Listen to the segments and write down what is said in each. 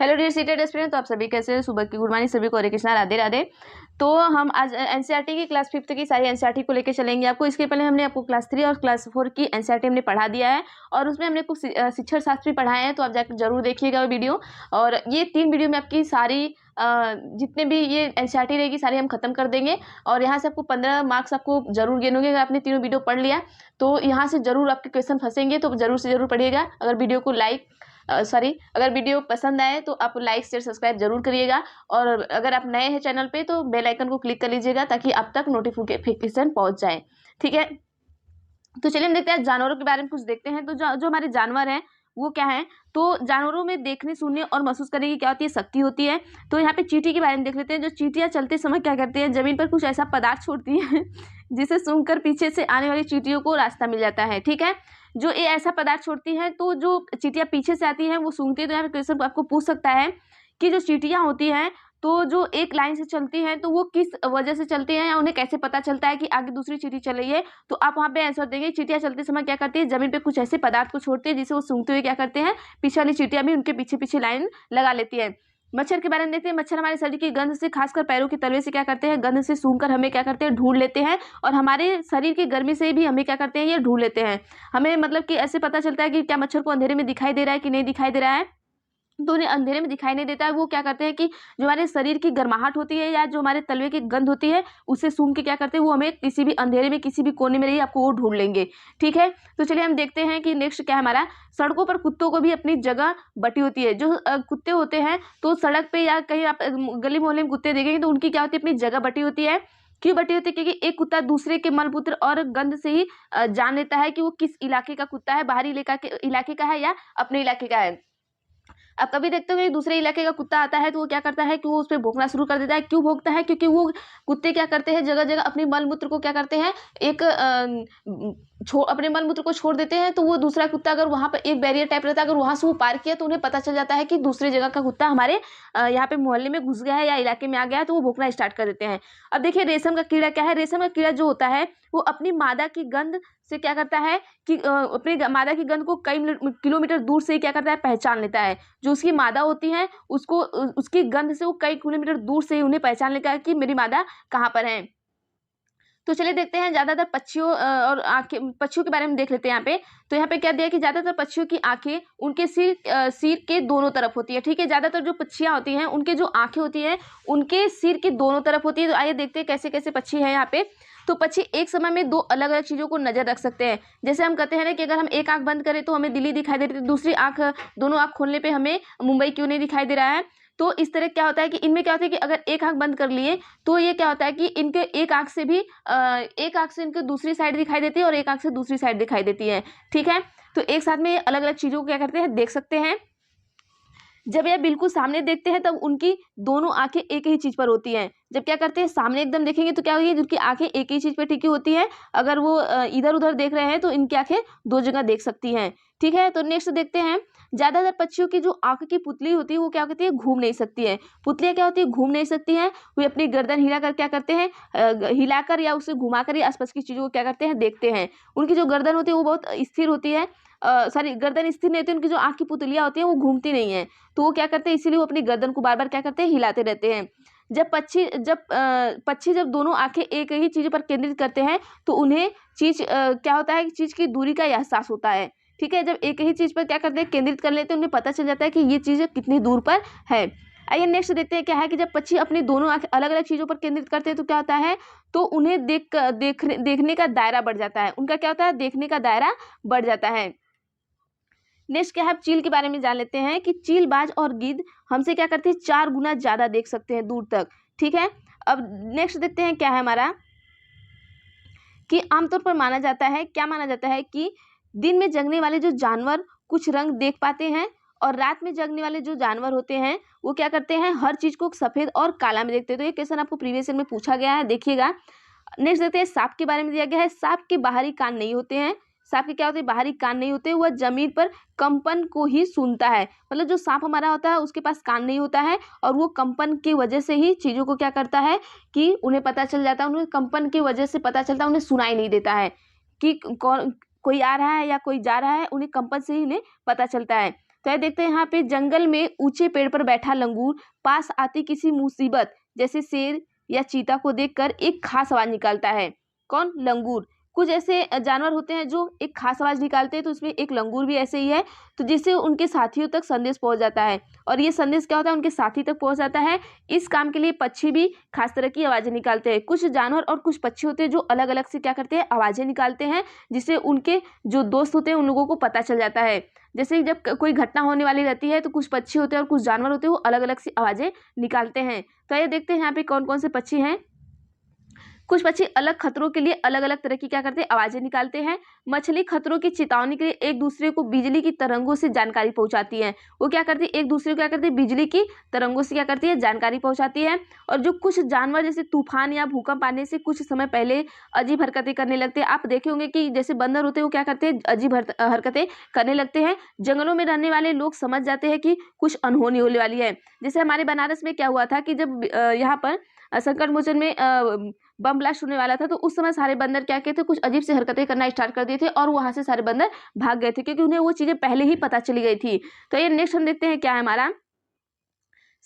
Hello dear seated aspirant, तो आप सभी कैसे हैं? सुबह की गुड मॉर्निंग सभी को, हरे कृष्णा, राधे राधे। तो हम आज एनसीईआरटी की क्लास 5th की सारी एनसीईआरटी को लेकर चलेंगे आपको। इसके पहले हमने आपको क्लास 3 और क्लास 4 की एनसीईआरटी हमने पढ़ा दिया है और उसमें हमने कुछ शिक्षण शास्त्र भी पढ़ाए हैं, तो आप जाकर जरूर देखिएगा वो वीडियो। और ये 3 वीडियो में आपकी सारी जितने भी ये एनसीईआरटी रहेगी सारी हम खत्म कर देंगे और यहाँ से आपको 15 मार्क्स आपको जरूर गेन होंगे। अगर आपने तीनों वीडियो पढ़ लिया तो यहाँ से जरूर आपके क्वेश्चन फंसेंगे, तो जरूर से जरूर पढ़िएगा। अगर वीडियो को अगर वीडियो पसंद आए तो आप लाइक शेयर सब्सक्राइब जरूर करिएगा और अगर आप नए हैं चैनल पे तो बेल आइकन को क्लिक कर लीजिएगा ताकि आप तक नोटिफिकेशन पहुंच जाए। ठीक है, तो चलिए हम देखते हैं जानवरों के बारे में कुछ देखते हैं। तो जो हमारे जानवर हैं वो क्या है, तो जानवरों में देखने सुनने और महसूस करने की क्या होती है, शक्ति होती है। तो यहाँ पे चींटी के बारे में देख लेते हैं। जो चींटियां चलते समय क्या करती हैं, जमीन पर कुछ ऐसा पदार्थ छोड़ती हैं जिसे सूंघकर पीछे से आने वाली चींटियों को रास्ता मिल जाता है। ठीक है, जो ये ऐसा पदार्थ छोड़ती है तो जो चींटियां पीछे से आती हैं वो सूंघती है। तो यहाँ पे क्वेश्चन आपको पूछ सकता है कि जो चींटियां होती हैं तो जो एक लाइन से चलती हैं तो वो किस वजह से चलती हैं या उन्हें कैसे पता चलता है कि आगे दूसरी चींटी चल रही है। तो आप वहाँ पे आंसर देंगे, चींटियां चलते समय क्या करती है, जमीन पे कुछ ऐसे पदार्थ को छोड़ती है जिसे वो सूंघते हुए क्या करते हैं, पीछे वाली चींटियां भी उनके पीछे पीछे लाइन लगा लेती है। मच्छर के बारे में देखते हैं। मच्छर हमारे शरीर की गंध से, खासकर पैरों के तलवे से क्या करते हैं, गंध से सूंघकर हमें क्या करते हैं, ढूंढ लेते हैं और हमारे शरीर की गर्मी से भी हमें क्या करते हैं, ये ढूंढ लेते हैं। हमें मतलब कि ऐसे पता चलता है कि क्या मच्छर को अंधेरे में दिखाई दे रहा है कि नहीं दिखाई दे रहा है। तो उन्हें अंधेरे में दिखाई नहीं देता है। वो क्या करते हैं कि जो हमारे शरीर की गर्माहट होती है या जो हमारे तलवे की गंध होती है उसे सूंघ के क्या करते हैं, वो हमें किसी भी अंधेरे में किसी भी कोने में रही आपको वो ढूंढ लेंगे। ठीक है, तो चलिए हम देखते हैं कि नेक्स्ट क्या है हमारा। सड़कों पर कुत्तों को भी अपनी जगह बटी होती है। जो कुत्ते होते हैं तो सड़क पे या कहीं आप गली मोहल्ले में कुत्ते देखेंगे तो उनकी क्या होती है, अपनी जगह बटी होती है। क्यों बटी होती है, क्योंकि एक कुत्ता दूसरे के मलमूत्र और गंध से ही जान लेता है कि वो किस इलाके का कुत्ता है, बाहरी इलाके का है या अपने इलाके का है। अब कभी देखते हो दूसरे इलाके का कुत्ता आता है तो वो क्या करता है कि वो उस पर भौंकना शुरू कर देता है। क्यों भौंकता है, क्योंकि वो कुत्ते क्या करते हैं, जगह जगह अपनी मल मूत्र को क्या करते हैं, एक अपने मल मूत्र को छोड़ देते हैं। तो वो दूसरा कुत्ता अगर वहां पर एक बैरियर टाइप रहता है, अगर वहां से वो पार किया तो उन्हें पता चल जाता है कि दूसरी जगह का कुत्ता हमारे यहाँ पे मोहल्ले में घुस गया है या इलाके में आ गया है, तो वो भौंकना स्टार्ट कर देते हैं। अब देखिए रेशम का कीड़ा क्या है। रेशम का कीड़ा जो होता है वो अपनी मादा की गंध से क्या करता है कि अपनी मादा की गंध को कई किलोमीटर दूर से ही क्या करता है, पहचान लेता है। जो उसकी मादा होती है उसको उसकी गंध से वो कई किलोमीटर दूर से ही उन्हें पहचान लेता है कि मेरी मादा कहाँ पर है। तो चलिए देखते हैं ज्यादातर पक्षियों और आंखें, पक्षियों के बारे में देख लेते हैं यहाँ पे। तो यहाँ पे क्या दिया कि ज्यादातर पक्षियों की आंखें उनके सिर के दोनों तरफ होती है। ठीक है, ज्यादातर जो पक्षियां होती हैं उनके जो आंखें होती हैं उनके सिर के दोनों तरफ होती है। तो आइए देखते हैं कैसे कैसे पक्षी है यहाँ पे। तो पक्षी एक समय में दो अलग अलग चीजों को नजर रख सकते हैं। जैसे हम कहते हैं ना कि अगर हम एक आंख बंद करें तो हमें दिल्ली दिखाई दे रही है, दूसरी आंख, दोनों आंख खोलने पे हमें मुंबई क्यों नहीं दिखाई दे रहा है। तो इस तरह क्या होता है कि इनमें क्या होता है कि अगर एक आंख बंद कर लिए तो ये क्या होता है कि इनके एक आंख से भी एक आंख से इनको दूसरी साइड दिखाई देती है और एक आंख से दूसरी साइड दिखाई देती है। ठीक है, तो एक साथ में अलग अलग चीजों को क्या करते हैं, देख सकते हैं। जब यह बिल्कुल सामने देखते हैं तब उनकी दोनों आंखें एक ही चीज पर होती हैं। जब क्या करते हैं सामने एकदम देखेंगे तो क्या होगी, उनकी आंखें एक ही चीज पर टिकी होती है। अगर वो इधर उधर देख रहे हैं तो इनकी आंखें दो जगह देख सकती हैं। ठीक है, तो नेक्स्ट देखते हैं। ज्यादातर पक्षियों की जो आंख की पुतली होती है वो क्या होती है, घूम नहीं सकती है। पुतलियां क्या होती है, घूम नहीं सकती हैं। वे अपनी गर्दन हिलाकर क्या करते हैं, हिलाकर या उसे घुमाकर या आसपास की चीजों को क्या करते हैं, देखते हैं। उनकी जो गर्दन होती है वो बहुत स्थिर होती है। सॉरी, गर्दन स्थिर नहीं होती, उनकी जो आंख की पुतलियां होती हैं वो घूमती नहीं है। तो वो क्या करते हैं, इसीलिए वो अपनी गर्दन को बार बार क्या करते हैं, हिलाते रहते हैं। पक्षी जब दोनों आंखें एक ही चीज पर केंद्रित करते हैं तो उन्हें क्या होता है, चीज की दूरी का एहसास होता है। ठीक है, जब एक ही चीज पर क्या करते हैं, केंद्रित कर लेते हैं, उन्हें पता चल जाता है कि ये चीज कितनी दूर पर है। आइए नेक्स्ट देखते हैं क्या है कि जब पक्षी अपनी दोनों आंखें अलग अलग चीजों पर केंद्रित करते हैं तो क्या होता है, तो उन्हें देखने का दायरा बढ़ जाता है। उनका क्या होता है, देखने का दायरा बढ़ जाता है। नेक्स्ट क्या है, चील के बारे में जान लेते हैं कि चीलबाज और गिद्ध हमसे क्या करते हैं, 4 गुना ज्यादा देख सकते हैं दूर तक। ठीक है, अब नेक्स्ट देखते हैं क्या है हमारा कि आमतौर पर माना जाता है, क्या माना जाता है कि दिन में जगने वाले जो जानवर कुछ रंग देख पाते हैं और रात में जगने वाले जो जानवर होते हैं वो क्या करते हैं, हर चीज को सफेद और काला में देखते हैं। तो ये क्वेश्चन आपको प्रीवियस ईयर में पूछा गया है, देखिएगा। नेक्स्ट देखते हैं, सांप के बारे में दिया गया है। सांप के बाहरी कान नहीं होते हैं। सांप के क्या होते हैं, बाहरी कान नहीं होते, वह जमीन पर कंपन को ही सुनता है। मतलब जो सांप हमारा होता है उसके पास कान नहीं होता है और वो कंपन की वजह से ही चीजों को क्या करता है कि उन्हें पता चल जाता है, उन्हें कंपन की वजह से पता चलता है, उन्हें सुनाई नहीं देता है कि कौन कोई आ रहा है या कोई जा रहा है, उन्हें कंपन से ही उन्हें पता चलता है। तो ये देखते हैं यहाँ पे, जंगल में ऊंचे पेड़ पर बैठा लंगूर पास आती किसी मुसीबत जैसे शेर या चीता को देखकर एक खास आवाज निकालता है। कौन? लंगूर। कुछ ऐसे जानवर होते हैं जो एक खास आवाज निकालते हैं, तो उसमें एक लंगूर भी ऐसे ही है, तो जिससे उनके साथियों तक संदेश पहुंच जाता है। और ये संदेश क्या होता है? उनके साथी तक पहुंच जाता है। इस काम के लिए पक्षी भी खास तरह की आवाजें निकालते हैं। कुछ जानवर और कुछ पक्षी होते हैं जो अलग अलग से क्या करते हैं? आवाजें निकालते हैं, जिससे उनके जो दोस्त होते हैं उन लोगों को पता चल जाता है। जैसे जब कोई घटना होने वाली रहती है तो कुछ पक्षी होते हैं और कुछ जानवर होते हैं वो अलग अलग सी आवाजें निकालते हैं। तो ये देखते हैं यहाँ पे कौन कौन से पक्षी हैं। कुछ पक्षी अलग खतरों के लिए अलग अलग तरह की क्या करते हैं? आवाजें निकालते हैं। मछली खतरों की चेतावनी के लिए एक दूसरे को बिजली की तरंगों से जानकारी पहुंचाती है। वो क्या करती है? एक दूसरे को क्या करती है? बिजली की तरंगों से क्या करती है? जानकारी पहुंचाती है। और जो कुछ जानवर जैसे तूफान या भूकंप आने से कुछ समय पहले अजीब हरकतें करने लगते हैं। आप देखे होंगे कि जैसे बंदर होते हैं वो क्या करते हैं? अजीब हरकतें करने लगते हैं। जंगलों में रहने वाले लोग समझ जाते हैं कि कुछ अनहोनी होने वाली है। जैसे हमारे बनारस में क्या हुआ था कि जब यहाँ पर संकट मोचन में बम ब्लास्ट होने वाला था, तो उस समय सारे बंदर क्या किए थे? कुछ अजीब से हरकतें करना स्टार्ट कर दिए थे और वहां से सारे बंदर भाग गए थे, क्योंकि उन्हें वो चीजें पहले ही पता चली गई थी। तो ये नेक्स्ट हम देखते हैं क्या है हमारा।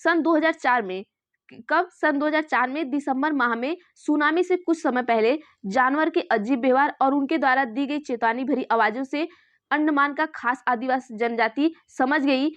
सन 2004 में, कब? सन 2004 में दिसंबर माह में सुनामी से कुछ समय पहले जानवर के अजीब व्यवहार और उनके द्वारा दी गई चेतावनी भरी आवाजों से अंडमान का खास आदिवासी जनजाति समझ गई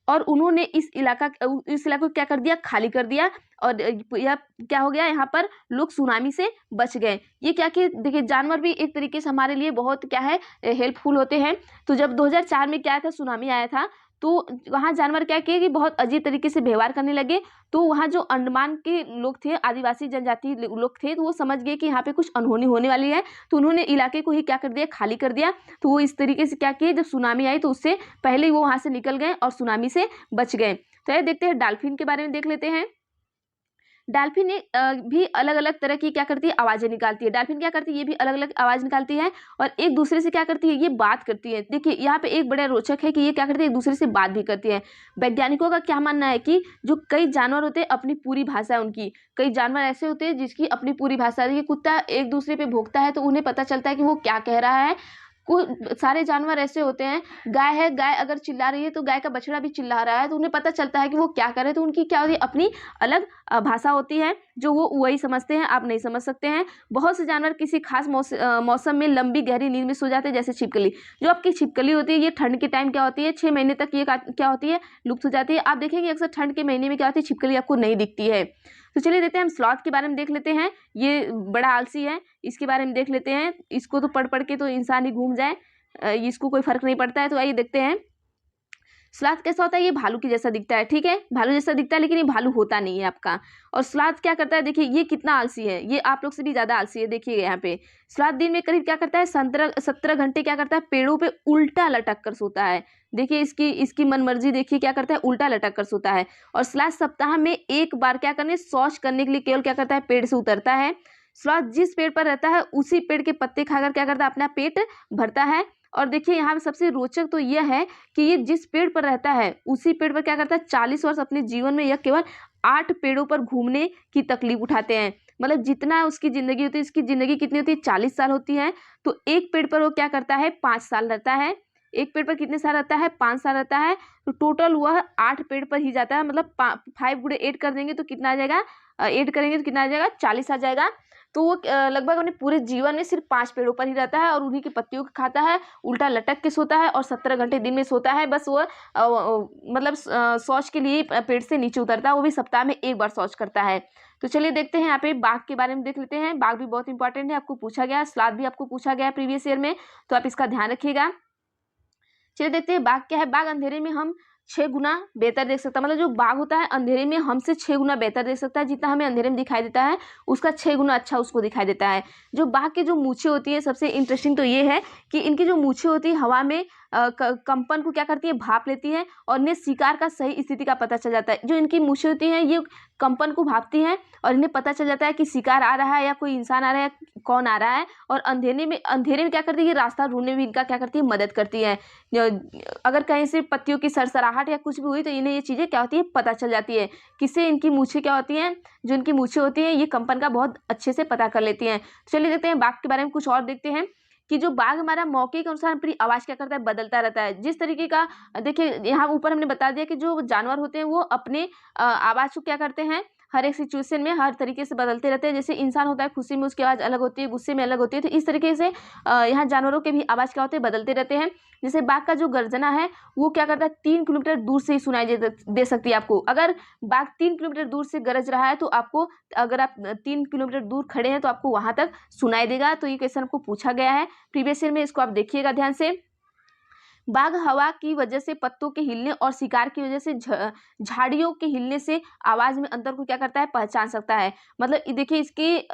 और उन्होंने इस इलाके को क्या कर दिया? खाली कर दिया। और यह क्या हो गया? यहाँ पर लोग सुनामी से बच गए। ये क्या कि देखिए, जानवर भी एक तरीके से हमारे लिए बहुत क्या है? हेल्पफुल होते हैं। तो जब 2004 में क्या था? सुनामी आया था, तो वहाँ जानवर क्या किए कि बहुत अजीब तरीके से व्यवहार करने लगे। तो वहाँ जो अंडमान के लोग थे, आदिवासी जनजाति लोग थे, तो वो समझ गए कि यहाँ पे कुछ अनहोनी होने वाली है। तो उन्होंने इलाके को ही क्या कर दिया? खाली कर दिया। तो वो इस तरीके से क्या किए, जब सुनामी आई तो उससे पहले ही वो वहाँ से निकल गए और सुनामी से बच गए। तो ये देखते हैं, डॉल्फिन के बारे में देख लेते हैं। डॉल्फिन भी अलग अलग तरह की क्या करती है? आवाजें निकालती है। डॉल्फिन क्या करती है? ये भी अलग अलग आवाज निकालती है और एक दूसरे से क्या करती है? ये बात करती है। देखिए यहाँ पे एक बड़ा रोचक है कि ये क्या करती है? एक दूसरे से बात भी करती है। वैज्ञानिकों का क्या मानना है कि जो कई जानवर होते हैं अपनी पूरी भाषा है उनकी। कई जानवर ऐसे होते हैं जिसकी अपनी पूरी भाषा है। ये कुत्ता एक दूसरे पे भौंकता है तो उन्हें पता चलता है कि वो क्या कह रहा है। सारे जानवर ऐसे होते हैं, गाय है, गाय अगर चिल्ला रही है तो गाय का बछड़ा भी चिल्ला रहा है, तो उन्हें पता चलता है कि वो क्या कर रहे हैं। तो उनकी क्या होती है? अपनी अलग भाषा होती है जो वो वही समझते हैं, आप नहीं समझ सकते हैं। बहुत से जानवर किसी खास मौसम में लंबी गहरी नींद में सो जाते हैं, जैसे छिपकली। जो आपकी छिपकली होती है ये ठंड के टाइम क्या होती है? 6 महीने तक ये क्या होती है? लुप्त हो जाती है। आप देखेंगे अक्सर ठंड के महीने में क्या होती है? छिपकली आपको नहीं दिखती है। तो चलिए देखते हैं, हम स्लॉथ के बारे में देख लेते हैं। ये बड़ा आलसी है, इसके बारे में देख लेते हैं। इसको तो पढ़ पढ़ के तो इंसान ही घूम जाए, इसको कोई फर्क नहीं पड़ता है। तो आइए देखते हैं स्लॉथ कैसा होता है। ये भालू की जैसा दिखता है, ठीक है, भालू जैसा दिखता है, लेकिन ये भालू होता नहीं है आपका। और स्लॉथ क्या करता है? देखिए ये कितना आलसी है, ये आप लोग से भी ज्यादा आलसी है। देखिए यहाँ पे स्लॉथ दिन में करीब क्या करता है? 17 घंटे क्या करता है? पेड़ों पे उल्टा लटक कर सोता है। देखिए इसकी मनमर्जी, देखिए क्या करता है? उल्टा लटक कर सोता है। और स्लॉथ सप्ताह में एक बार क्या करने? शौच करने के लिए केवल क्या करता है? पेड़ से उतरता है। स्लॉथ जिस पेड़ पर रहता है उसी पेड़ के पत्ते खाकर क्या करता है? अपना पेट भरता है। और देखिए यहाँ पे सबसे रोचक तो यह है कि ये जिस पेड़ पर रहता है उसी पेड़ पर क्या करता है? 40 वर्ष अपने जीवन में यह केवल 8 पेड़ों पर घूमने की तकलीफ उठाते हैं। मतलब जितना उसकी जिंदगी होती है, इसकी जिंदगी कितनी होती है? 40 साल होती है। तो एक पेड़ पर वो क्या करता है? 5 साल रहता है। एक पेड़ पर कितने साल रहता है? 5 साल रहता है। तो टोटल वह 8 पेड़ पर ही जाता है। मतलब 5 गुणे 8 कर देंगे तो कितना आ जाएगा? 8 करेंगे तो कितना आ जाएगा? 40 आ जाएगा। तो वो लगभग अपने पूरे जीवन में सिर्फ 5 पेड़ों पर ही रहता है और उन्हीं की पत्तियों को खाता है, उल्टा लटक के सोता है और 17 घंटे दिन में सोता है। बस वो मतलब शौच के लिए पेड़ से नीचे उतरता है, वो भी सप्ताह में एक बार शौच करता है। तो चलिए देखते हैं यहाँ पे बाघ के बारे में देख लेते हैं। बाघ भी बहुत इंपॉर्टेंट है, आपको पूछा गया है। स्लॉथ भी आपको पूछा गया है प्रीवियस ईयर में, तो आप इसका ध्यान रखिएगा। चलिए देखते हैं बाघ क्या है। बाघ अंधेरे में हम 6 गुना बेहतर देख सकता है। मतलब जो बाघ होता है अंधेरे में हमसे 6 गुना बेहतर देख सकता है। जितना हमें अंधेरे में दिखाई देता है उसका 6 गुना अच्छा उसको दिखाई देता है। जो बाघ की जो मूछें होती है, सबसे इंटरेस्टिंग तो ये है कि इनकी जो मूछें होती है हवा में कंपन को क्या करती है? भाप लेती है और इन्हें शिकार का सही स्थिति का पता चल जाता है। जो इनकी मूछें होती हैं ये कंपन को भापती हैं और इन्हें पता चल जाता है कि शिकार आ रहा है या कोई इंसान आ रहा है, कौन आ रहा है। और अंधेरे में क्या करती है? ये रास्ता ढूंढने में इनका क्या करती है? मदद करती है। अगर कहीं से पत्तियों की सरसराहट या कुछ भी हुई तो इन्हें ये चीजें क्या होती है? पता चल जाती है। किससे? इनकी मूछें क्या होती हैं? जो इनकी मूछें होती हैं ये कंपन का बहुत अच्छे से पता कर लेती हैं। चलिए देखते हैं बाघ के बारे में कुछ और देखते हैं। कि जो बाघ हमारा मौके के अनुसार अपनी आवाज़ क्या करता है, बदलता रहता है। जिस तरीके का देखिए यहाँ ऊपर हमने बता दिया कि जो जानवर होते हैं वो अपने आवाज़ को क्या करते हैं, हर एक सिचुएशन में हर तरीके से बदलते रहते हैं। जैसे इंसान होता है, खुशी में उसकी आवाज़ अलग होती है, गुस्से में अलग होती है, तो इस तरीके से यहाँ जानवरों के भी आवाज़ क्या होते हैं, बदलते रहते हैं। जैसे बाघ का जो गर्जना है वो क्या करता है, 3 किलोमीटर दूर से ही सुनाई दे सकती है आपको। अगर बाघ 3 किलोमीटर दूर से गरज रहा है तो आपको, अगर आप 3 किलोमीटर दूर खड़े हैं तो आपको वहाँ तक सुनाई देगा। तो ये क्वेश्चन आपको पूछा गया है प्रीवियस ईयर में, इसको आप देखिएगा ध्यान से। बाघ हवा की वजह से, पत्तों के हिलने और शिकार की वजह से, झाड़ियों के हिलने से आवाज में अंतर को क्या करता है, पहचान सकता है। मतलब देखिए इसकी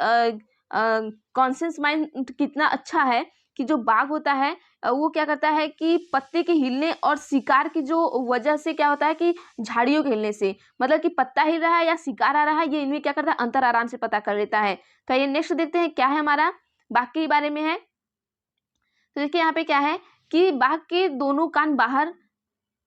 कॉन्शियस माइंड कितना अच्छा है कि जो बाघ होता है वो क्या करता है कि पत्ते के हिलने और शिकार की जो वजह से क्या होता है कि झाड़ियों के हिलने से, मतलब कि पत्ता हिल रहा है या शिकार आ रहा है, ये इनमें क्या करता है, अंतर आराम से पता कर लेता है। तो ये नेक्स्ट देखते हैं क्या है हमारा, बाघ के बारे में है। तो देखिए यहाँ पे क्या है कि बाघ के दोनों कान बाहर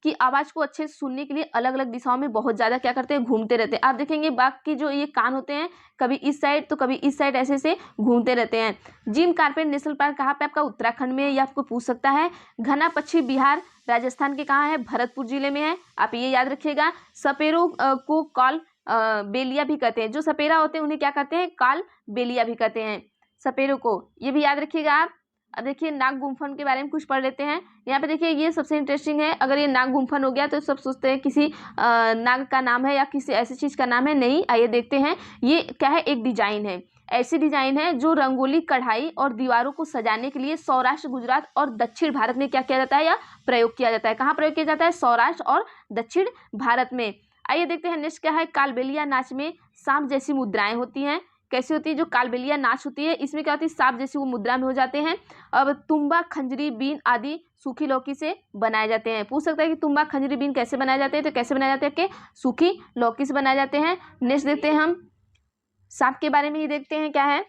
की आवाज को अच्छे से सुनने के लिए अलग अलग दिशाओं में बहुत ज्यादा क्या करते हैं, घूमते रहते हैं। आप देखेंगे बाघ के जो ये कान होते हैं, कभी इस साइड तो कभी इस साइड ऐसे से घूमते रहते हैं। जिम कार्पेट नेशनल पार्क कहाँ पे, आपका उत्तराखंड में, ये आपको पूछ सकता है। घना पक्षी बिहार राजस्थान के कहाँ है, भरतपुर जिले में है, आप ये याद रखिएगा। सपेरों को काल बेलिया भी कहते हैं। जो सपेरा होते हैं उन्हें क्या कहते हैं, काल बेलिया भी कहते हैं सपेरों को, ये भी याद रखिएगा आप। अब देखिए नाग गुम्फन के बारे में कुछ पढ़ लेते हैं। यहाँ पे देखिए ये सबसे इंटरेस्टिंग है। अगर ये नाग गुम्फन हो गया तो सब सोचते हैं किसी नाग का नाम है या किसी ऐसी चीज का नाम है, नहीं। आइए देखते हैं ये क्या है, एक डिजाइन है, ऐसी डिजाइन है जो रंगोली, कढ़ाई और दीवारों को सजाने के लिए सौराष्ट्र, गुजरात और दक्षिण भारत में क्या किया जाता है या प्रयोग किया जाता है। कहाँ प्रयोग किया जाता है, सौराष्ट्र और दक्षिण भारत में। आइए देखते हैं नेक्स्ट क्या है। कालबेलिया नाच में सांप जैसी मुद्राएं होती हैं। कैसी होती है, जो कालबेलिया नाच होती है इसमें क्या होती है, सांप जैसी वो मुद्रा में हो जाते हैं। अब तुम्बा, खंजरी, बीन आदि सूखी लौकी से बनाए जाते हैं। पूछ सकता है कि तुम्बा, खंजरी, बीन कैसे बनाए जाते हैं, तो कैसे बनाए जाते हैं कि सूखी लौकी से बनाए जाते हैं। नेक्स्ट देखते हैं हम सांप के बारे में ही देखते हैं क्या है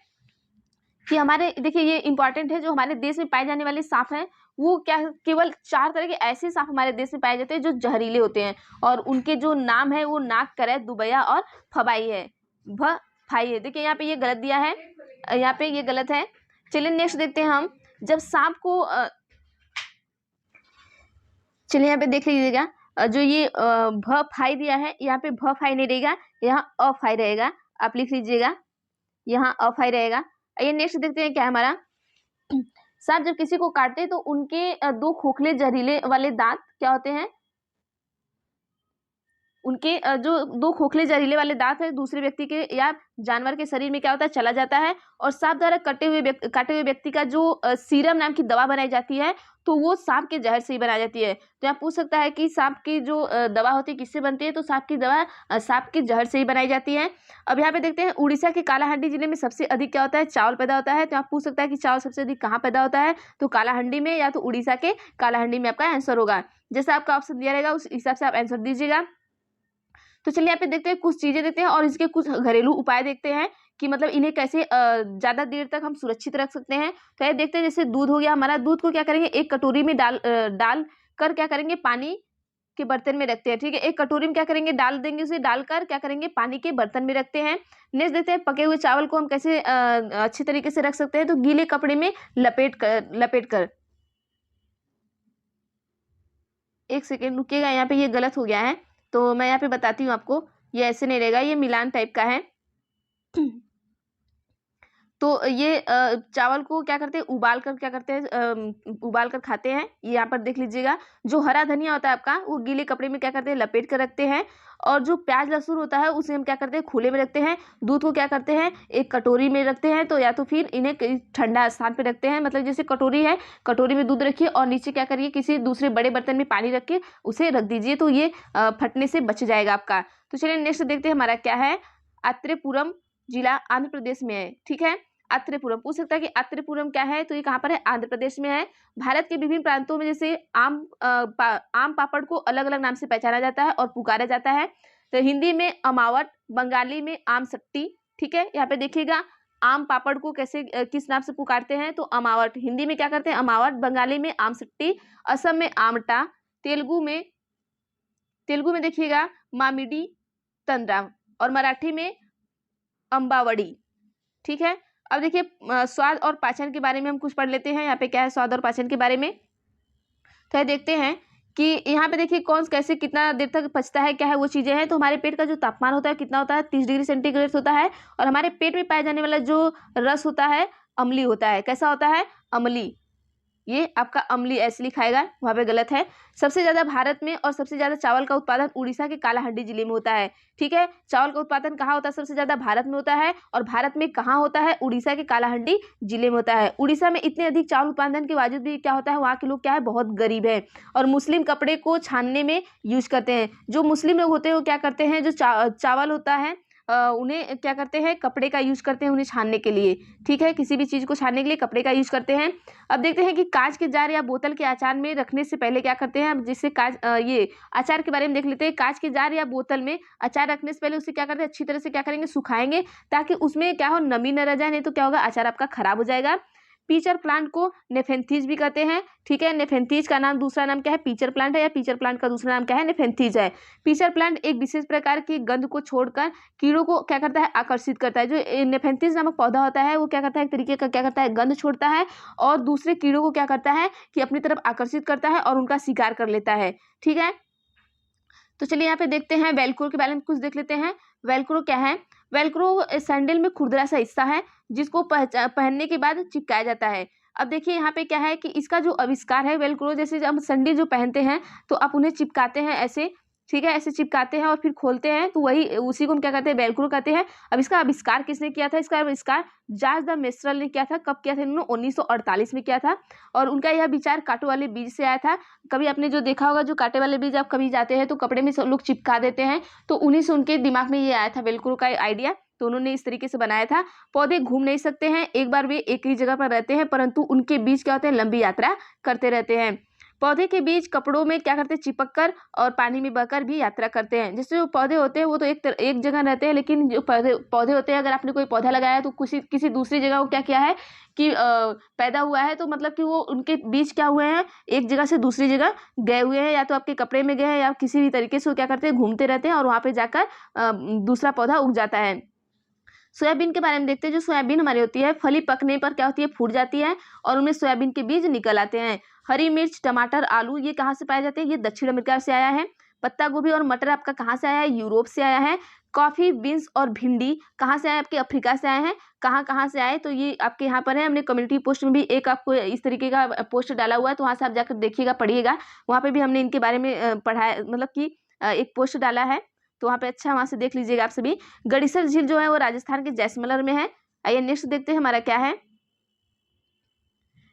कि हमारे, देखिए ये इंपॉर्टेंट है, जो हमारे देश में पाए जाने वाले सांप हैं वो क्या, केवल 4 तरह के ऐसे सांप हमारे देश में पाए जाते हैं जो जहरीले होते हैं, और उनके जो नाम है वो नाग, करैत, दुबैया और फबाई है, फाई है। देखिए यहाँ पे ये गलत दिया है, यहाँ पे ये गलत है। चलिए नेक्स्ट देखते हैं हम। जब सांप को चलिए यहाँ पे देख लीजिएगा, जो ये भ फाई दिया है, यहाँ पे भ फाई नहीं रहेगा, यहाँ अ फाई रहेगा, आप लिख लीजिएगा, यहाँ अ फाई रहेगा। ये नेक्स्ट देखते हैं क्या है हमारा। सांप जब किसी को काटते हैं तो उनके 2 खोखले जहरीले वाले दांत क्या होते हैं, उनके जो 2 खोखले जहरीले वाले दांत है दूसरे व्यक्ति के या जानवर के शरीर में क्या होता है, चला जाता है। और सांप द्वारा काटे हुए व्यक्ति का जो सीरम नाम की दवा बनाई जाती है तो वो सांप के जहर से ही बनाई जाती है। तो यहाँ पूछ सकता है कि सांप की जो दवा होती है किससे बनती है, तो सांप की दवा सांप के जहर से ही बनाई जाती है। अब यहाँ पे देखते हैं उड़ीसा के कालाहांडी जिले में सबसे अधिक क्या होता है, चावल पैदा होता है। तो यहाँ पूछ सकता है कि चावल सबसे अधिक कहाँ पैदा होता है, तो कालाहांडी में या तो उड़ीसा के कालाहांडी में आपका आंसर होगा। जैसा आपका ऑप्शन दिया रहेगा उस हिसाब से आप आंसर दीजिएगा। तो चलिए यहाँ पे देखते हैं कुछ चीजें देखते हैं और इसके कुछ घरेलू उपाय देखते हैं कि मतलब इन्हें कैसे ज्यादा देर तक हम सुरक्षित रख सकते हैं। तो ये देखते हैं, जैसे दूध हो गया हमारा, दूध को क्या करेंगे, एक कटोरी में डाल कर क्या करेंगे, पानी के बर्तन में रखते हैं। ठीक है, एक कटोरी में क्या करेंगे, डाल देंगे, उसे डालकर क्या करेंगे, पानी के बर्तन में रखते हैं। नेक्स्ट देखते हैं पके हुए चावल को हम कैसे अच्छे तरीके से रख सकते हैं, तो गीले कपड़े में लपेट कर एक सेकेंड रुकिएगा, यहाँ पे ये गलत हो गया है तो मैं यहाँ पे बताती हूँ आपको। ये ऐसे नहीं रहेगा, ये मिलान टाइप का है। तो ये चावल को क्या करते हैं, उबाल कर क्या करते हैं, उबाल कर खाते हैं। यहाँ पर देख लीजिएगा, जो हरा धनिया होता है आपका वो गीले कपड़े में क्या करते हैं, लपेट कर रखते हैं। और जो प्याज लहसुन होता है उसे हम क्या करते हैं, खुले में रखते हैं। दूध को क्या करते हैं, एक कटोरी में रखते हैं, तो या तो फिर इन्हें ठंडा स्थान पे रखते हैं। मतलब जैसे कटोरी है, कटोरी में दूध रखिए और नीचे क्या करिए, किसी दूसरे बड़े बर्तन में पानी रख के उसे रख दीजिए, तो ये फटने से बच जाएगा आपका। तो चलिए नेक्स्ट देखते हैं हमारा क्या है। आत्रेपुरम जिला आंध्र प्रदेश में है। ठीक है, आत्रेपुरम पूछ सकता है कि आत्रेपुरम क्या है, तो ये कहाँ पर है, आंध्र प्रदेश में है। भारत के विभिन्न प्रांतों में जैसे आम पापड़ को अलग अलग नाम से पहचाना जाता है और पुकारा जाता है। तो हिंदी में अमावट, बंगाली में आम सट्टी। ठीक है, यहाँ पे देखिएगा आम पापड़ को कैसे किस नाम से पुकारते हैं, तो अमावट, हिंदी में क्या करते हैं, अमावट, बंगाली में आम सट्टी, असम में आमटा, तेलुगु में देखिएगा मामिडी तंद्रा, और मराठी में अम्बावड़ी। ठीक है, अब देखिए स्वाद और पाचन के बारे में हम कुछ पढ़ लेते हैं। यहाँ पे क्या है स्वाद और पाचन के बारे में, तो देखते हैं कि यहाँ पे देखिए कौन कैसे कितना देर तक पचता है, क्या है वो चीज़ें हैं। तो हमारे पेट का जो तापमान होता है कितना होता है, 30 डिग्री सेंटीग्रेड होता है। और हमारे पेट में पाया जाने वाला जो रस होता है अम्लीय होता है। कैसा होता है, अम्लीय। ये आपका अम्लीय ऐसे लिखाएगा, वहाँ पे गलत है। सबसे ज़्यादा भारत में और सबसे ज़्यादा चावल का उत्पादन उड़ीसा के कालाहांडी जिले में होता है। ठीक है, चावल का उत्पादन कहाँ होता है, सबसे ज़्यादा भारत में होता है। और भारत में कहाँ होता है, उड़ीसा के कालाहांडी जिले में होता है। उड़ीसा में इतने अधिक चावल उत्पादन के बावजूद भी क्या होता है, वहाँ के लोग क्या है, बहुत गरीब है और मुस्लिम कपड़े को छानने में यूज करते हैं। जो मुस्लिम लोग होते हैं वो क्या करते हैं, जो चावल होता है उन्हें क्या करते हैं, कपड़े का यूज करते हैं उन्हें छानने के लिए। ठीक है, किसी भी चीज़ को छानने के लिए कपड़े का यूज करते हैं। अब देखते हैं कि कांच के जार या बोतल के अचार में रखने से पहले क्या करते हैं। अब जिससे कांच ये अचार के बारे में देख लेते हैं। कांच के जार या बोतल में अचार रखने से पहले उसे क्या करते हैं, अच्छी तरह से क्या करेंगे, सुखाएंगे, ताकि उसमें क्या हो, नमी न रह जाए, नहीं तो क्या होगा, अचार आपका खराब हो जाएगा। पीचर प्लांट को नेफेंथीज भी कहते हैं। ठीक है, नेफेंथीज का नाम दूसरा नाम क्या है, पीचर प्लांट है, या पीचर प्लांट का दूसरा नाम क्या है, नेफेंथीज है। पीचर प्लांट एक विशेष प्रकार की गंध को छोड़कर कीड़ों को क्या करता है, आकर्षित करता है। जो नेफेंथीज नामक पौधा होता है वो क्या करता है, एक तरीके का क्या करता है, गंध छोड़ता है और दूसरे कीड़ों को क्या करता है कि अपनी तरफ आकर्षित करता है और उनका शिकार कर लेता है। ठीक है, तो चलिए यहाँ पे देखते हैं वेलक्रो के बारे में कुछ देख लेते हैं। वेलक्रो क्या है, वेलक्रो सैंडल में खुरदरा सा हिस्सा है जिसको पहनने के बाद चिपकाया जाता है। अब देखिए यहाँ पे क्या है कि इसका जो आविष्कार है, वेलक्रो जैसे जब हम सैंडल जो पहनते हैं तो आप उन्हें चिपकाते हैं ऐसे। ठीक है, ऐसे चिपकाते हैं और फिर खोलते हैं, तो वही उसी को हम क्या कहते हैं, वेलक्रो कहते हैं। अब इसका आविष्कार किसने किया था, इसका आविष्कार जॉर्ज द मेस्ट्रल ने किया था। कब किया था इन्होंने, 1948 में किया था। और उनका यह विचार कांटों वाले बीज से आया था। कभी आपने जो देखा होगा, जो कांटे वाले बीज आप कभी जाते हैं तो कपड़े में सब लोग चिपका देते हैं, तो उन्हीं से उनके दिमाग में ये आया था वेलक्रो का आइडिया। तो उन्होंने इस तरीके से बनाया था। पौधे घूम नहीं सकते हैं, एक बार वे एक ही जगह पर रहते हैं, परंतु उनके बीज क्या होते हैं, लंबी यात्रा करते रहते हैं। पौधे के बीज कपड़ों में क्या करते हैं, चिपक कर और पानी में बहकर भी यात्रा करते हैं। जैसे जो पौधे होते हैं वो तो एक जगह रहते हैं, लेकिन जो पौधे होते हैं, अगर आपने कोई पौधा लगाया है तो किसी दूसरी जगह वो क्या किया है कि पैदा हुआ है, तो मतलब कि वो उनके बीज क्या हुए हैं, एक जगह से दूसरी जगह गए हुए हैं, या तो आपके कपड़े में गए हैं या किसी भी तरीके से वो क्या करते हैं, घूमते रहते हैं और वहाँ पे जाकर दूसरा पौधा उग जाता है। सोयाबीन के बारे में देखते हैं। जो सोयाबीन हमारी होती है, फली पकने पर क्या होती है, फूट जाती है और उनमें सोयाबीन के बीज निकल आते हैं। हरी मिर्च, टमाटर, आलू ये कहाँ से पाए जाते हैं, ये दक्षिण अमेरिका से आया है। पत्ता गोभी और मटर आपका कहाँ से आया है, यूरोप से आया है। कॉफी, बीन्स और भिंडी कहाँ से आए, आपके अफ्रीका से आए हैं। कहाँ कहाँ से आए, तो ये आपके यहाँ पर है। हमने कम्युनिटी पोस्ट में भी एक आपको इस तरीके का पोस्ट डाला हुआ है, तो वहाँ से आप जाकर देखिएगा, पढ़िएगा। वहाँ पे भी हमने इनके बारे में पढ़ाया, मतलब कि एक पोस्ट डाला है, तो वहाँ पे अच्छा वहाँ से देख लीजिएगा आप सभी। गड़ीसर झील जो है वो राजस्थान के जैसलमेर में है। आइए नेक्स्ट देखते हैं हमारा क्या है।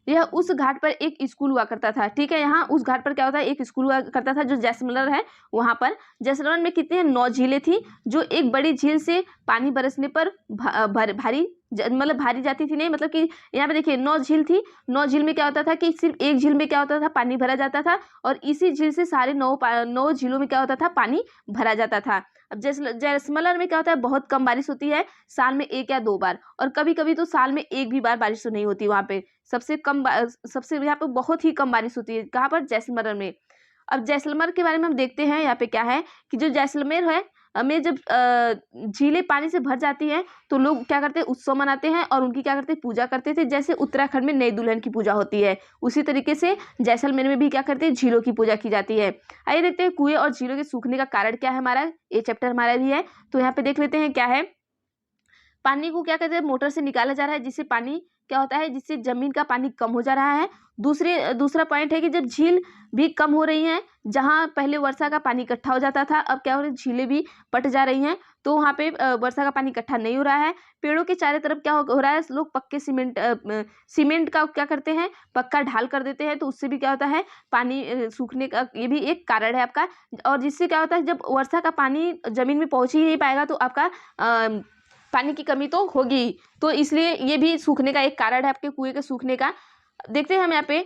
यह उस घाट पर एक स्कूल हुआ करता था। ठीक है, यहाँ उस घाट पर क्या होता है, एक स्कूल हुआ करता था जो जैसलमेर है वहाँ पर। जैसलमेर में कितनी है, 9 झीलें थी। जो एक बड़ी झील से पानी बरसने पर भारी मतलब भारी जाती थी, नहीं मतलब कि यहाँ पे देखिए 9 झील थी। 9 झील में क्या होता था कि सिर्फ एक झील में क्या होता था, पानी भरा जाता था, और इसी झील से सारे 9 झीलों में क्या होता था, पानी भरा जाता था। अब जैसलमेर में क्या होता है, बहुत कम बारिश होती है, साल में 1 या 2 बार, और कभी कभी तो साल में 1 भी बार बारिश तो नहीं होती वहाँ पे। सबसे यहाँ पे बहुत ही कम बारिश होती है, कहाँ पर, जैसलमेर में। अब जैसलमेर के बारे में हम देखते हैं। यहाँ पे क्या है कि जो जैसलमेर है में जब झीलें पानी से भर जाती हैं तो लोग क्या करते हैं, उत्सव मनाते हैं और उनकी क्या करते हैं, पूजा करते थे। जैसे उत्तराखंड में नई दुल्हन की पूजा होती है, उसी तरीके से जैसलमेर में भी क्या करते हैं, झीलों की पूजा की जाती है। आइए देखते हैं कुएं और झीलों के सूखने का कारण क्या है। हमारा ये चैप्टर हमारा भी है, तो यहाँ पे देख लेते हैं क्या है। पानी को क्या कहते हैं, मोटर से निकाला जा रहा है, जिससे पानी क्या होता है, जिससे जमीन का पानी कम हो जा रहा है। दूसरा पॉइंट है कि जब झील भी कम हो रही हैं, जहाँ पहले वर्षा का पानी इकट्ठा हो जाता था, अब क्या हो रहा है, झीलें भी पट जा रही हैं, तो वहाँ पे वर्षा का पानी इकट्ठा नहीं हो रहा है। पेड़ों के चारों तरफ क्या हो रहा है, लोग पक्के सीमेंट का क्या करते हैं, पक्का ढाल कर देते हैं, तो उससे भी क्या होता है, पानी सूखने का ये भी एक कारण है आपका। और जिससे क्या होता है, जब वर्षा का पानी जमीन में पहुँच ही नहीं पाएगा तो आपका पानी की कमी तो होगी, तो इसलिए ये भी सूखने का एक कारण है आपके कुएं के सूखने का। देखते हैं हम यहाँ पे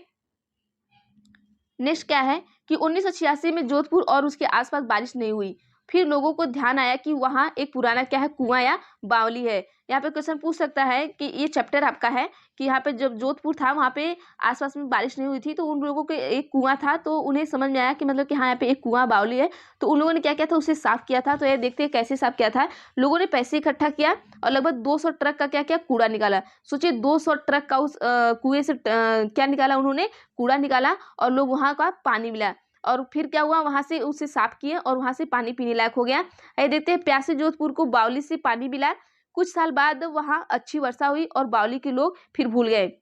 नेक्स्ट क्या है कि 1986 में जोधपुर और उसके आसपास बारिश नहीं हुई। फिर लोगों को ध्यान आया कि वहाँ एक पुराना क्या है, कुआं या बावली है। यहाँ पे क्वेश्चन पूछ सकता है कि ये चैप्टर आपका है कि यहाँ पे जब जोधपुर था वहाँ पे आसपास में बारिश नहीं हुई थी, तो उन लोगों के एक कुआं था, तो उन्हें समझ में आया कि मतलब कि हाँ यहाँ पे एक कुआं बावली है, तो उन लोगों ने क्या किया था, उसे साफ किया था। तो ये देखते हैं कैसे साफ किया था। लोगों ने पैसे इकट्ठा किया और लगभग 200 ट्रक का क्या किया, कूड़ा निकाला। सोचिए 200 ट्रक का उस कुएं से क्या निकाला उन्होंने, कूड़ा निकाला, और लोग वहाँ का पानी मिला। और फिर क्या हुआ, वहां से उसे साफ किए और वहां से पानी पीने लायक हो गया। ये देखते हैं प्यासे जोधपुर को बावली से पानी मिला। कुछ साल बाद वहां अच्छी वर्षा हुई और बावली के लोग फिर भूल गए।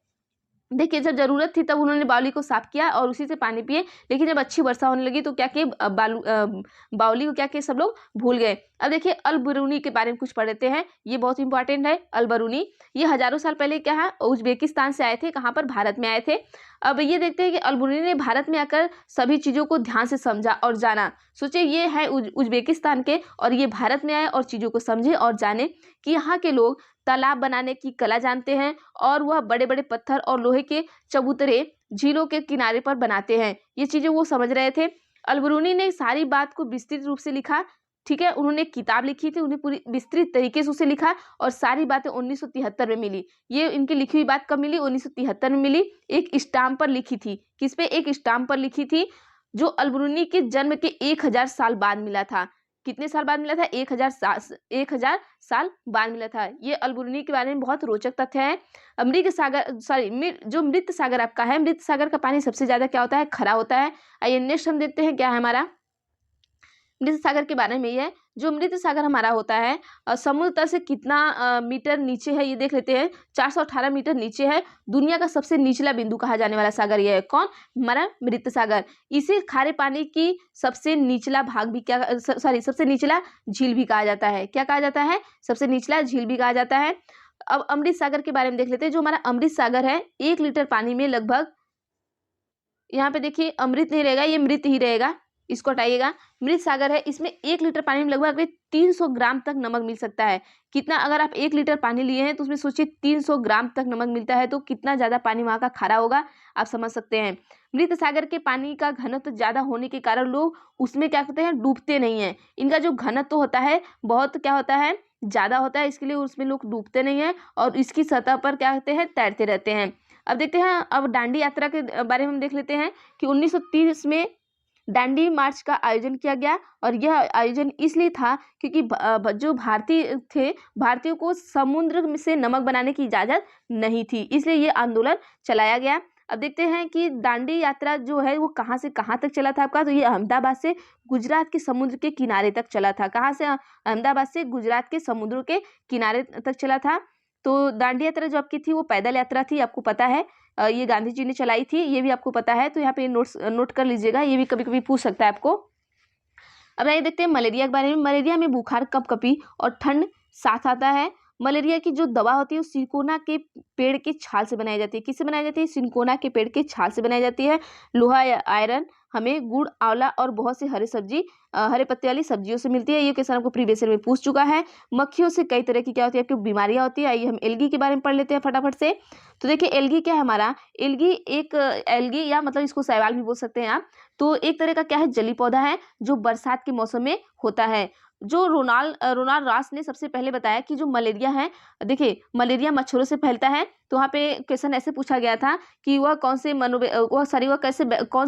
देखिए जब जरूरत थी तब उन्होंने बावली को साफ किया और उसी से पानी पिए, लेकिन जब अच्छी वर्षा होने लगी तो क्या किए, बावली को क्या किए, सब लोग भूल गए। अब देखिए अल बरूनी के बारे में कुछ पढ़ते हैं, ये बहुत इंपॉर्टेंट है। अल बरूनी ये हजारों साल पहले क्या है, उज्बेकिस्तान से आए थे। कहाँ पर, भारत में आए थे। अब ये देखते हैं कि अल बरूनी ने भारत में आकर सभी चीज़ों को ध्यान से समझा और जाना। सोचिए ये है उज्बेकिस्तान के, और ये भारत में आए और चीज़ों को समझे और जाने कि यहाँ के लोग तालाब बनाने की कला जानते हैं, और वह बड़े बड़े पत्थर और लोहे के चबूतरे झीलों के किनारे पर बनाते हैं। ये चीज़ें वो समझ रहे थे। अल बरूनी ने सारी बात को विस्तृत रूप से लिखा। ठीक है, उन्होंने एक किताब लिखी थी, उन्हें पूरी विस्तृत तरीके से उसे लिखा, और सारी बातें 1973 में मिली। ये इनकी लिखी हुई बात कब मिली, 1973 में मिली। एक स्टाम्प पर लिखी थी। किस पे, एक स्टाम्प पर लिखी थी, जो अल बरूनी के जन्म के 1000 साल बाद मिला था। कितने साल बाद मिला था, 1000 साल बाद मिला था। ये अल बरूनी के बारे में बहुत रोचक तथ्य है। जो मृत सागर आपका है, मृत सागर का पानी सबसे ज्यादा क्या होता है, खरा होता है। आइए नेक्स्ट हम देखते हैं क्या है हमारा मृत सागर के बारे में। ये है जो मृत सागर हमारा होता है, समुद्र तल से कितना मीटर नीचे है, ये देख लेते हैं। 418 मीटर नीचे है। दुनिया का सबसे निचला बिंदु कहा जाने वाला सागर ये है। कौन, हमारा मृत सागर। इसे खारे पानी की सबसे निचला भाग भी क्या, सबसे निचला झील भी कहा जाता है। क्या कहा जाता है, सबसे निचला झील भी कहा जाता है। अब अमृत सागर के बारे में देख लेते हैं। जो हमारा अमृत सागर है, 1 लीटर पानी में लगभग, यहाँ पे देखिए अमृत नहीं रहेगा, ये मृत ही रहेगा, इसको हटाइएगा। मृत सागर है, इसमें 1 लीटर पानी में लगभग 300 ग्राम तक नमक मिल सकता है। कितना, अगर आप 1 लीटर पानी लिए हैं तो उसमें सोचिए 300 ग्राम तक नमक मिलता है, तो कितना ज्यादा पानी वहां का खारा होगा, आप समझ सकते हैं। मृत सागर के पानी का घनत्व ज्यादा होने के कारण लोग उसमें क्या करते हैं, डूबते नहीं है। इनका जो घनत्व होता है बहुत क्या होता है, ज्यादा होता है, इसके लिए उसमें लोग डूबते नहीं है, और इसकी सतह पर क्या करते हैं, तैरते रहते हैं। अब देखते हैं, अब दांडी यात्रा के बारे में हम देख लेते हैं कि 1930 में दांडी मार्च का आयोजन किया गया, और यह आयोजन इसलिए था क्योंकि जो भारतीय थे, भारतीयों को समुद्र से नमक बनाने की इजाज़त नहीं थी, इसलिए ये आंदोलन चलाया गया। अब देखते हैं कि दांडी यात्रा जो है वो कहाँ से कहाँ तक चला था आपका, तो ये अहमदाबाद से गुजरात के समुद्र के किनारे तक चला था। कहाँ से, अहमदाबाद से गुजरात के समुद्र के किनारे तक चला था। तो दांडी यात्रा जो आपकी थी वो पैदल यात्रा थी, आपको पता है। ये गांधी जी ने चलाई थी, ये भी आपको पता है। तो यहाँ पे नोट कर लीजिएगा, ये भी कभी कभी पूछ सकता है आपको। अब आइए देखते हैं मलेरिया के बारे में। मलेरिया में बुखार, कपकपी और ठंड साथ आता है। मलेरिया की जो दवा होती है वो सिनकोना के पेड़ के छाल से बनाई जाती है। किससे बनाई जाती है, सिनकोना के पेड़ के छाल से बनाई जाती है। लोहा या आयरन हमें गुड़, आंवला और बहुत सी हरे पत्ते वाली सब्जियों से मिलती है। ये क्वेश्चन आपको प्रीवियस ईयर में पूछ चुका है। मक्खियों से कई तरह की क्या होती है, आपकी बीमारियां होती है। आइए हम एल्गी के बारे में पढ़ लेते हैं फटाफट से। तो देखिए एल्गी क्या है हमारा, एल्गी या मतलब इसको शैवाल भी बोल सकते हैं आप। तो एक तरह का क्या है, जली पौधा है जो बरसात के मौसम में होता है। जो रोनाल्ड रॉस ने सबसे पहले बताया कि जो मलेरिया है, देखिए मलेरिया मच्छरों से फैलता है। तो वहाँ पे क्वेश्चन ऐसे पूछा गया था कि वह कौन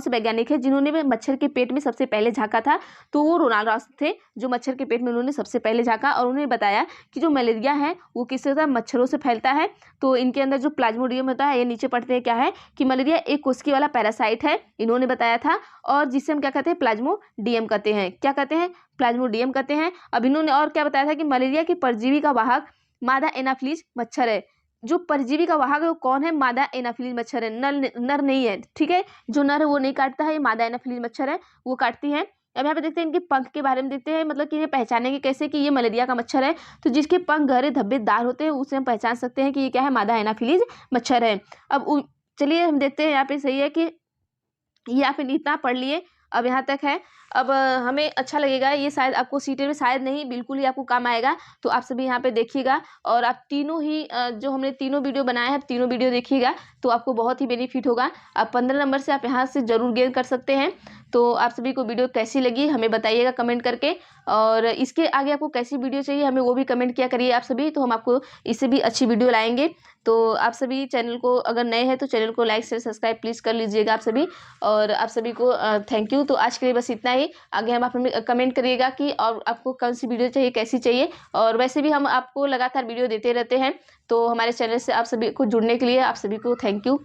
से वैज्ञानिक है जिन्होंने मच्छर के पेट में सबसे पहले झांका था। तो वो रोनाल्ड रॉस थे, जो मच्छर के पेट में उन्होंने सबसे पहले झांका, और उन्होंने बताया कि जो मलेरिया है वो किससे होता है, मच्छरों से फैलता है। तो इनके अंदर जो प्लाज्मोडियम होता है, ये नीचे पढ़ते हैं क्या है कि मलेरिया एक कोशिका वाला पैरासाइट है, इन्होंने बताया था। और जिसे हम क्या कहते हैं, प्लाज्मोडियम कहते हैं। क्या कहते हैं, प्लाज्मोडियम कहते हैं। अब इन्होंने और क्या बताया था कि मलेरिया की परजीवी का वाहक मादा एनाफिलीज मच्छर है। जो परजीवी का वाहक है वो कौन है, मादा एनाफिलीज मच्छर है, नर नहीं है। ठीक है, जो नर है वो नहीं काटता है, ये मादा एनाफिलीज मच्छर है, वो काटती है। अब यहाँ पे देखते हैं इनके पंख के बारे में देखते हैं, मतलब कि इन्हें पहचानेंगे कैसे कि ये मलेरिया का मच्छर है। तो जिसके पंख गहरे धब्बेदार होते हैं उसे हम पहचान सकते हैं कि ये क्या है, मादा एनाफिलीज मच्छर है। अब चलिए हम देखते हैं यहाँ पे, सही है कि ये आप इतना पढ़ लिए। अब यहाँ तक है। अब हमें अच्छा लगेगा, ये शायद आपको सीटें में शायद नहीं बिल्कुल ही आपको काम आएगा। तो आप सभी यहाँ पे देखिएगा और आप तीनों ही जो हमने तीनों वीडियो बनाए हैं तीनों वीडियो देखिएगा तो आपको बहुत ही बेनिफिट होगा। अब 15 नंबर से आप यहाँ से ज़रूर गेन कर सकते हैं। तो आप सभी को वीडियो कैसी लगी हमें बताइएगा कमेंट करके, और इसके आगे आपको कैसी वीडियो चाहिए हमें वो भी कमेंट किया करिए आप सभी, तो हम आपको इससे भी अच्छी वीडियो लाएंगे। तो आप सभी चैनल को अगर नए हैं तो चैनल को लाइक शेयर सब्सक्राइब प्लीज़ कर लीजिएगा आप सभी, और आप सभी को थैंक यू। तो आज के लिए बस इतना ही। आगे हम आप हमें कमेंट करिएगा कि और आपको कौन सी वीडियो चाहिए, कैसी चाहिए, और वैसे भी हम आपको लगातार वीडियो देते रहते हैं। तो हमारे चैनल से आप सभी को जुड़ने के लिए आप सभी को थैंक यू।